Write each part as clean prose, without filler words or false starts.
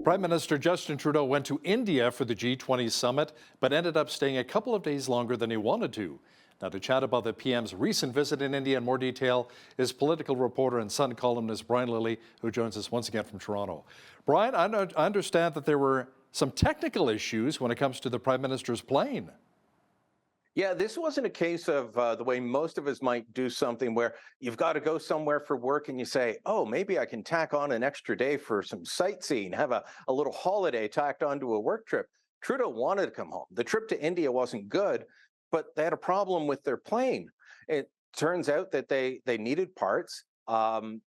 Prime Minister Justin Trudeau went to India for the G20 summit, but ended up staying a couple of days longer than he wanted to. Now, to chat about the PM's recent visit in India in more detail is political reporter and Sun columnist Brian Lilley, who joins us once again from Toronto. Brian, I understand that there were some technical issues when it comes to the Prime Minister's plane. Yeah, this wasn't a case of the way most of us might do something where you've got to go somewhere for work and you say, oh, maybe I can tack on an extra day for some sightseeing, have a little holiday tacked onto a work trip. Trudeau wanted to come home. The trip to India wasn't good, but they had a problem with their plane. It turns out that they needed parts.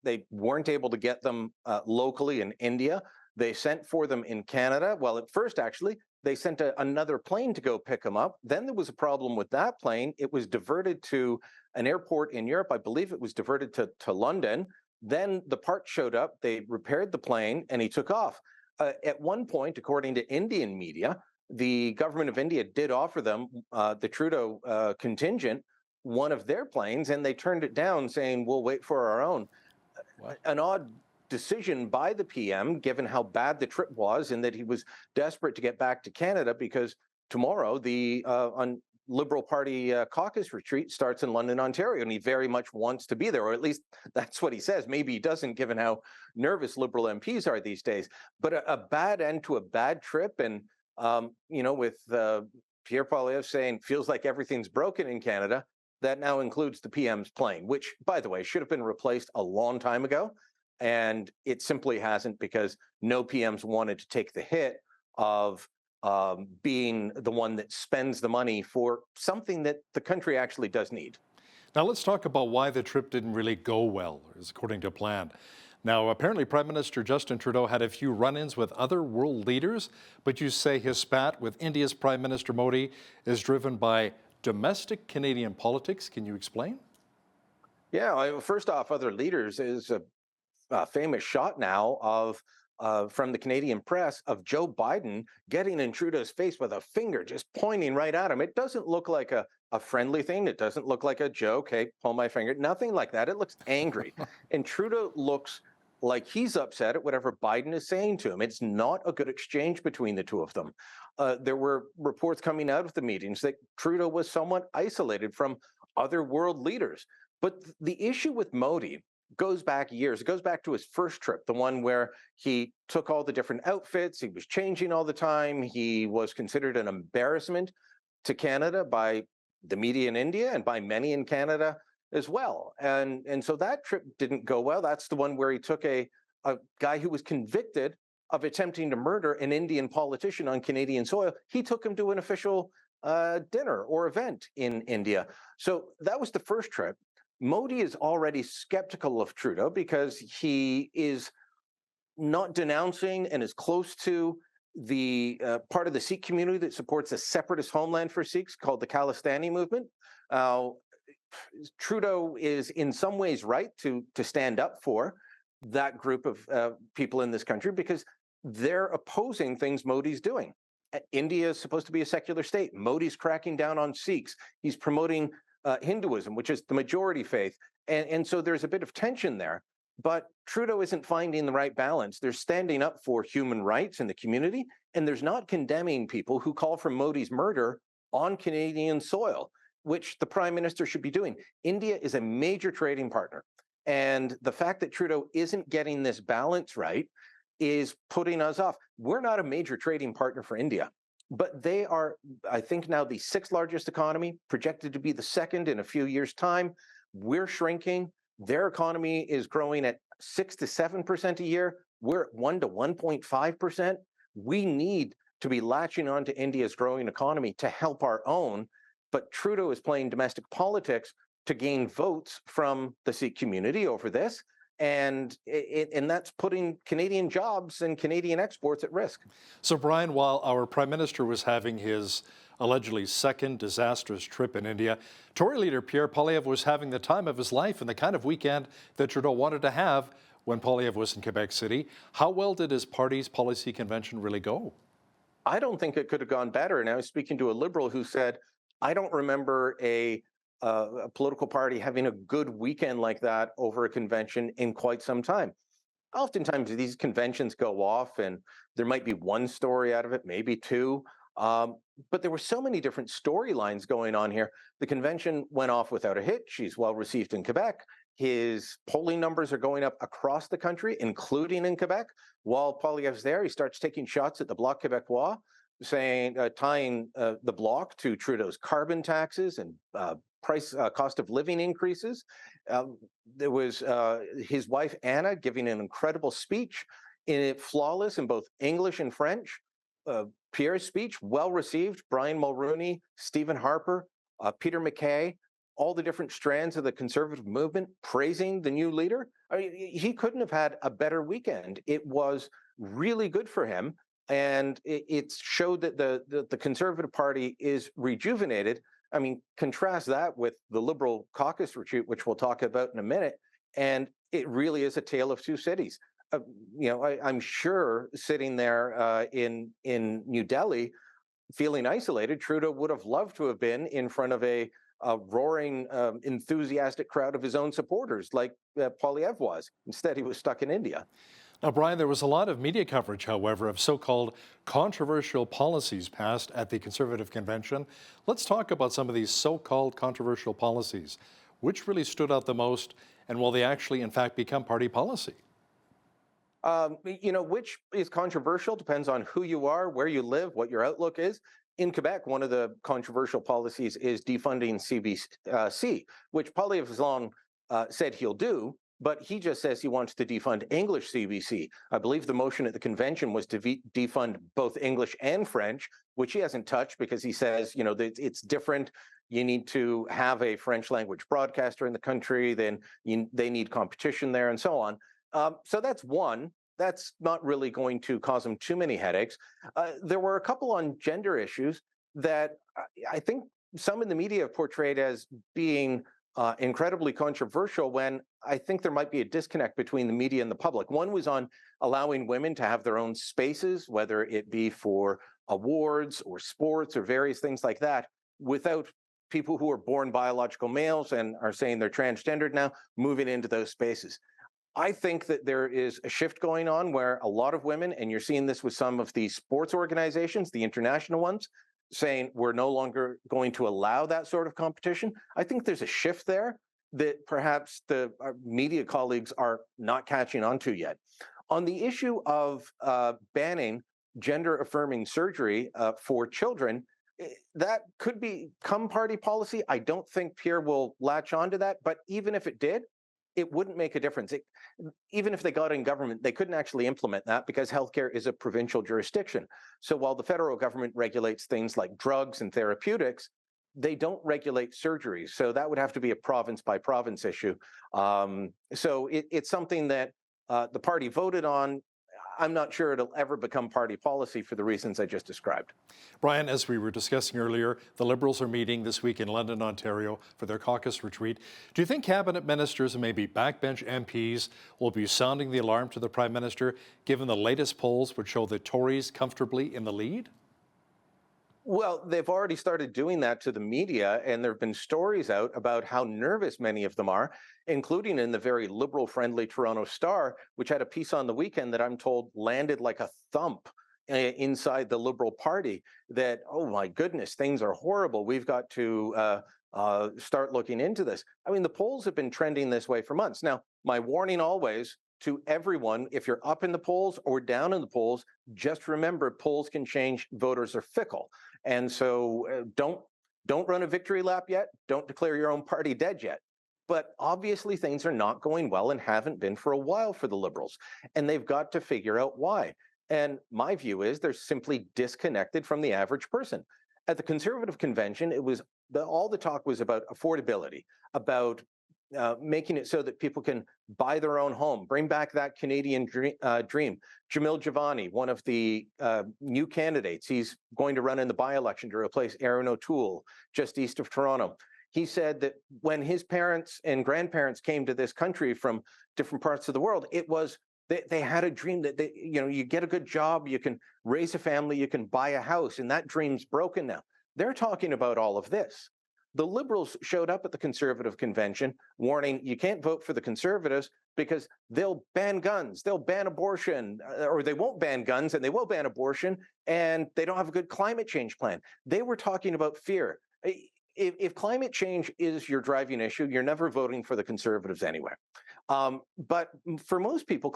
They weren't able to get them locally in India. They sent for them in Canada. Well, at first, actually, they sent another plane to go pick them up. Then there was a problem with that plane. It was diverted to an airport in Europe. I believe it was diverted to London. Then the parts showed up. They repaired the plane and he took off. At one point, according to Indian media, the government of India did offer them, the Trudeau contingent, one of their planes, and they turned it down, saying, we'll wait for our own. What? An odd decision by the PM, given how bad the trip was, and that he was desperate to get back to Canada because tomorrow the Liberal Party caucus retreat starts in London, Ontario, and he very much wants to be there, or at least that's what he says. Maybe he doesn't, given how nervous Liberal MPs are these days. But a bad end to a bad trip, and with Pierre Poilievre saying feels like everything's broken in Canada, that now includes the PM's plane, which, by the way, should have been replaced a long time ago. And it simply hasn't, because no PMs wanted to take the hit of being the one that spends the money for something that the country actually does need. Now let's talk about why the trip didn't really go well, as according to plan. Now, apparently Prime Minister Justin Trudeau had a few run-ins with other world leaders, but you say his spat with India's Prime Minister Modi is driven by domestic Canadian politics. Can you explain? Yeah, first off, other leaders is a famous shot now of from the Canadian press of Joe Biden getting in Trudeau's face with a finger just pointing right at him. It doesn't look like a friendly thing. It doesn't look like a joke. Hey, pull my finger. Nothing like that. It looks angry. And Trudeau looks like he's upset at whatever Biden is saying to him. It's not a good exchange between the two of them. There were reports coming out of the meetings that Trudeau was somewhat isolated from other world leaders. But the issue with Modi goes back years. It goes back to his first trip, the one where he took all the different outfits. He was changing all the time. He was considered an embarrassment to Canada by the media in India and by many in Canada as well. And so that trip didn't go well. That's the one where he took a guy who was convicted of attempting to murder an Indian politician on Canadian soil. He took him to an official dinner or event in India. So that was the first trip. Modi is already skeptical of Trudeau because he is not denouncing and is close to the part of the Sikh community that supports a separatist homeland for Sikhs called the Khalistani movement. Trudeau is in some ways right to stand up for that group of people in this country because they're opposing things Modi's doing. India is supposed to be a secular state. Modi's cracking down on Sikhs. He's promoting Hinduism, which is the majority faith. And so there's a bit of tension there. But Trudeau isn't finding the right balance. They're standing up for human rights in the community, and there's not condemning people who call for Modi's murder on Canadian soil, which the Prime Minister should be doing. India is a major trading partner. And the fact that Trudeau isn't getting this balance right is putting us off. We're not a major trading partner for India. But they are, I think, now the sixth largest economy, projected to be the second in a few years' time. We're shrinking. Their economy is growing at 6 to 7% a year. We're at 1 to 1.5%. We need to be latching on to India's growing economy to help our own. But Trudeau is playing domestic politics to gain votes from the Sikh community over this. And that's putting Canadian jobs and Canadian exports at risk. So, Brian, while our Prime Minister was having his allegedly second disastrous trip in India, Tory leader Pierre Poilievre was having the time of his life and the kind of weekend that Trudeau wanted to have when Poilievre was in Quebec City. How well did his party's policy convention really go? I don't think it could have gone better. And I was speaking to a Liberal who said, I don't remember a political party having a good weekend like that over a convention in quite some time. oftentimes these conventions go off and there might be one story out of it, maybe two. But there were so many different storylines going on here. The convention went off without a hitch. She's well received in Quebec. His polling numbers are going up across the country, including in Quebec. While Poilievre's there, he starts taking shots at the Bloc Québécois, saying tying the Bloc to Trudeau's carbon taxes and cost of living increases. There was his wife Anna giving an incredible speech, flawless in both English and French. Pierre's speech, well received. Brian Mulroney, Stephen Harper, Peter MacKay, all the different strands of the Conservative movement praising the new leader. I mean, he couldn't have had a better weekend. It was really good for him. And it showed that the Conservative Party is rejuvenated. I mean, contrast that with the Liberal caucus retreat, which we'll talk about in a minute. And it really is a tale of two cities. I'm sure sitting there in New Delhi, feeling isolated, Trudeau would have loved to have been in front of a roaring, enthusiastic crowd of his own supporters, like Poilievre was. Instead, he was stuck in India. Now, Brian, there was a lot of media coverage, however, of so-called controversial policies passed at the Conservative Convention. Let's talk about some of these so-called controversial policies. Which really stood out the most, and will they actually, in fact, become party policy? Which is controversial depends on who you are, where you live, what your outlook is. In Quebec, one of the controversial policies is defunding CBC, which Poilievre has long said he'll do, but he just says he wants to defund English CBC. I believe the motion at the convention was to defund both English and French, which he hasn't touched because he says, it's different. You need to have a French language broadcaster in the country, then they need competition there and so on. So that's one. That's not really going to cause him too many headaches. There were a couple on gender issues that I think some in the media have portrayed as being incredibly controversial, when I think there might be a disconnect between the media and the public. One was on allowing women to have their own spaces, whether it be for awards or sports or various things like that, without people who are born biological males and are saying they're transgendered now moving into those spaces. I think that there is a shift going on where a lot of women, and you're seeing this with some of the sports organizations, the international ones, saying we're no longer going to allow that sort of competition. I think there's a shift there that perhaps our media colleagues are not catching on to yet. On the issue of banning gender-affirming surgery for children, that could become party policy. I don't think Pierre will latch onto that, but even if it did, it wouldn't make a difference. Even if they got in government, they couldn't actually implement that because healthcare is a provincial jurisdiction. So while the federal government regulates things like drugs and therapeutics, they don't regulate surgeries. So that would have to be a province by province issue. So it's something that the party voted on. I'm not sure it'll ever become party policy for the reasons I just described. Brian, as we were discussing earlier, the Liberals are meeting this week in London, Ontario for their caucus retreat. Do you think cabinet ministers and maybe backbench MPs will be sounding the alarm to the Prime Minister, given the latest polls which show the Tories comfortably in the lead? Well, they've already started doing that to the media, and there have been stories out about how nervous many of them are, including in the very Liberal-friendly Toronto Star, which had a piece on the weekend that I'm told landed like a thump inside the Liberal Party, that, oh my goodness, things are horrible. We've got to start looking into this. I mean, the polls have been trending this way for months. Now, my warning always to everyone, if you're up in the polls or down in the polls, just remember polls can change, voters are fickle. And so don't run a victory lap yet, don't declare your own party dead yet. But obviously things are not going well and haven't been for a while for the Liberals, and they've got to figure out why. And my view is they're simply disconnected from the average person. At the Conservative Convention, all the talk was about affordability, about making it so that people can buy their own home, bring back that Canadian dream. Jamil Javani, one of the new candidates, he's going to run in the by-election to replace Aaron O'Toole, just east of Toronto. He said that when his parents and grandparents came to this country from different parts of the world, it was they had a dream that you get a good job, you can raise a family, you can buy a house, and that dream's broken now. They're talking about all of this. The Liberals showed up at the Conservative convention warning you can't vote for the Conservatives because they'll ban guns, they'll ban abortion, or they won't ban guns and they will ban abortion, and they don't have a good climate change plan. They were talking about fear. If climate change is your driving issue, you're never voting for the Conservatives anyway. But for most people,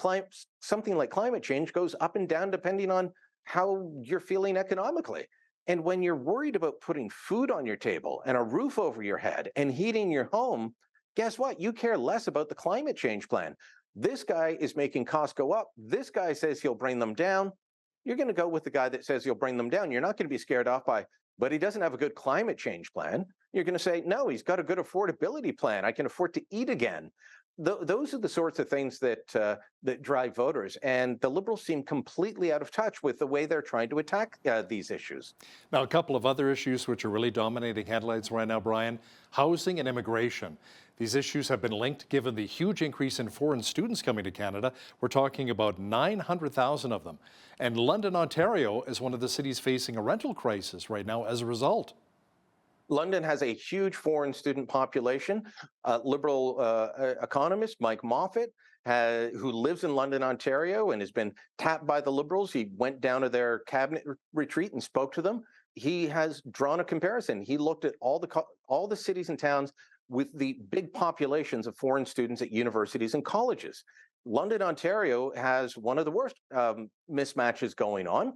something like climate change goes up and down depending on how you're feeling economically. And when you're worried about putting food on your table and a roof over your head and heating your home, guess what? You care less about the climate change plan. This guy is making costs go up. This guy says he'll bring them down. You're going to go with the guy that says he'll bring them down. You're not going to be scared off by, but he doesn't have a good climate change plan. You're going to say, no, he's got a good affordability plan. I can afford to eat again. Those are the sorts of things that drive voters, and the Liberals seem completely out of touch with the way they're trying to attack these issues. Now, a couple of other issues which are really dominating headlines right now, Brian: housing and immigration. These issues have been linked given the huge increase in foreign students coming to Canada. We're talking about 900,000 of them. And London, Ontario is one of the cities facing a rental crisis right now as a result. London has a huge foreign student population. Liberal economist Mike Moffat, who lives in London, Ontario, and has been tapped by the Liberals. He went down to their cabinet retreat and spoke to them. He has drawn a comparison. He looked at all the cities and towns with the big populations of foreign students at universities and colleges. London, Ontario has one of the worst mismatches going on.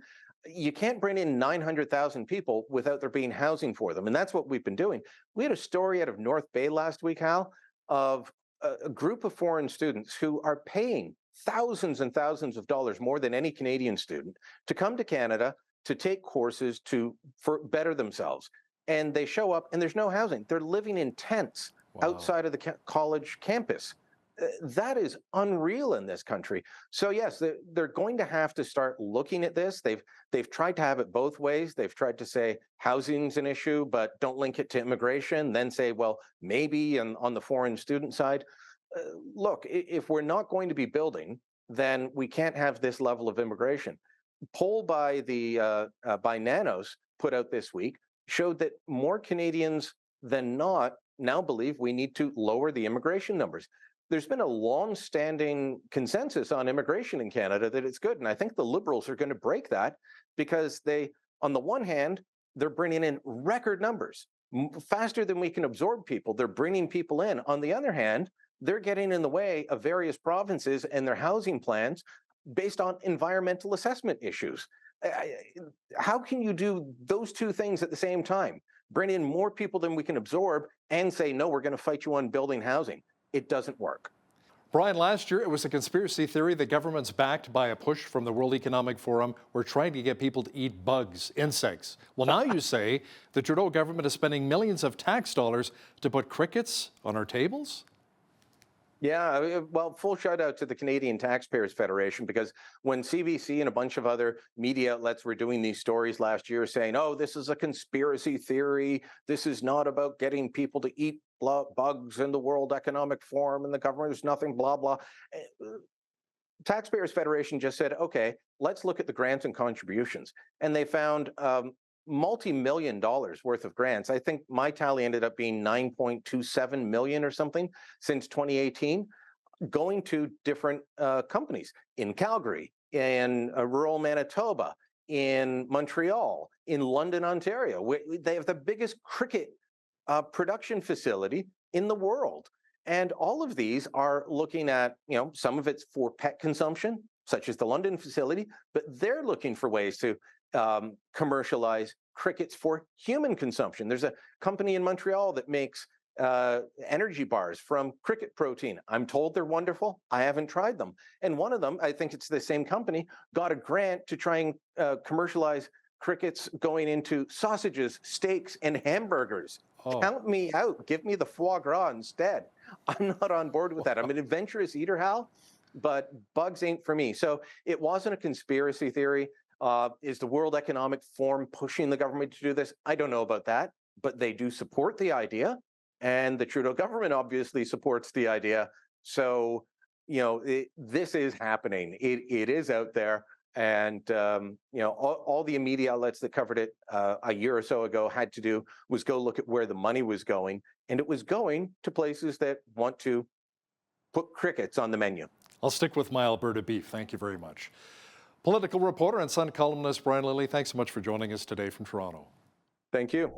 You can't bring in 900,000 people without there being housing for them. And that's what we've been doing. We had a story out of North Bay last week, Hal, of a group of foreign students who are paying thousands and thousands of dollars more than any Canadian student to come to Canada to take courses for better themselves. And they show up and there's no housing. They're living in tents outside of the college campus. That is unreal in this country. So yes, they're going to have to start looking at this. They've tried to have it both ways. They've tried to say housing's an issue, but don't link it to immigration. Then say, well, maybe on the foreign student side. Look, if we're not going to be building, then we can't have this level of immigration. Poll by by Nanos put out this week showed that more Canadians than not now believe we need to lower the immigration numbers. There's been a long-standing consensus on immigration in Canada that it's good. And I think the Liberals are going to break that because on the one hand, they're bringing in record numbers, faster than we can absorb people. They're bringing people in. On the other hand, they're getting in the way of various provinces and their housing plans based on environmental assessment issues. How can you do those two things at the same time? Bring in more people than we can absorb and say, no, we're going to fight you on building housing. It doesn't work. Brian, last year it was a conspiracy theory that governments backed by a push from the World Economic Forum were trying to get people to eat bugs, insects. Well, now you say the Trudeau government is spending millions of tax dollars to put crickets on our tables? Yeah, well, full shout out to the Canadian Taxpayers Federation, because when CBC and a bunch of other media outlets were doing these stories last year saying, oh, this is a conspiracy theory, this is not about getting people to eat bugs in the World Economic Forum and the government is nothing, blah, blah. Taxpayers Federation just said, okay, let's look at the grants and contributions. And they found multi-million dollars worth of grants. I think my tally ended up being 9.27 million or something since 2018, going to different companies in Calgary, in rural Manitoba, in Montreal, in London, Ontario. They have the biggest cricket production facility in the world. And all of these are looking at, some of it's for pet consumption, such as the London facility, but they're looking for ways to commercialize crickets for human consumption. There's a company in Montreal that makes energy bars from cricket protein. I'm told they're wonderful. I haven't tried them. And one of them, I think it's the same company, got a grant to try and commercialize crickets going into sausages, steaks, and hamburgers. Oh. Count me out. Give me the foie gras instead. I'm not on board with that. I'm an adventurous eater, Hal, but bugs ain't for me. So it wasn't a conspiracy theory. Is the World Economic Forum pushing the government to do this? I don't know about that, but they do support the idea. And the Trudeau government obviously supports the idea. So, this is happening. It is out there. And all the media outlets that covered it a year or so ago had to do was go look at where the money was going, and it was going to places that want to put crickets on the menu. I'll stick with my Alberta beef. Thank you very much. Political reporter and Sun columnist Brian Lilley, thanks so much for joining us today from Toronto. Thank you.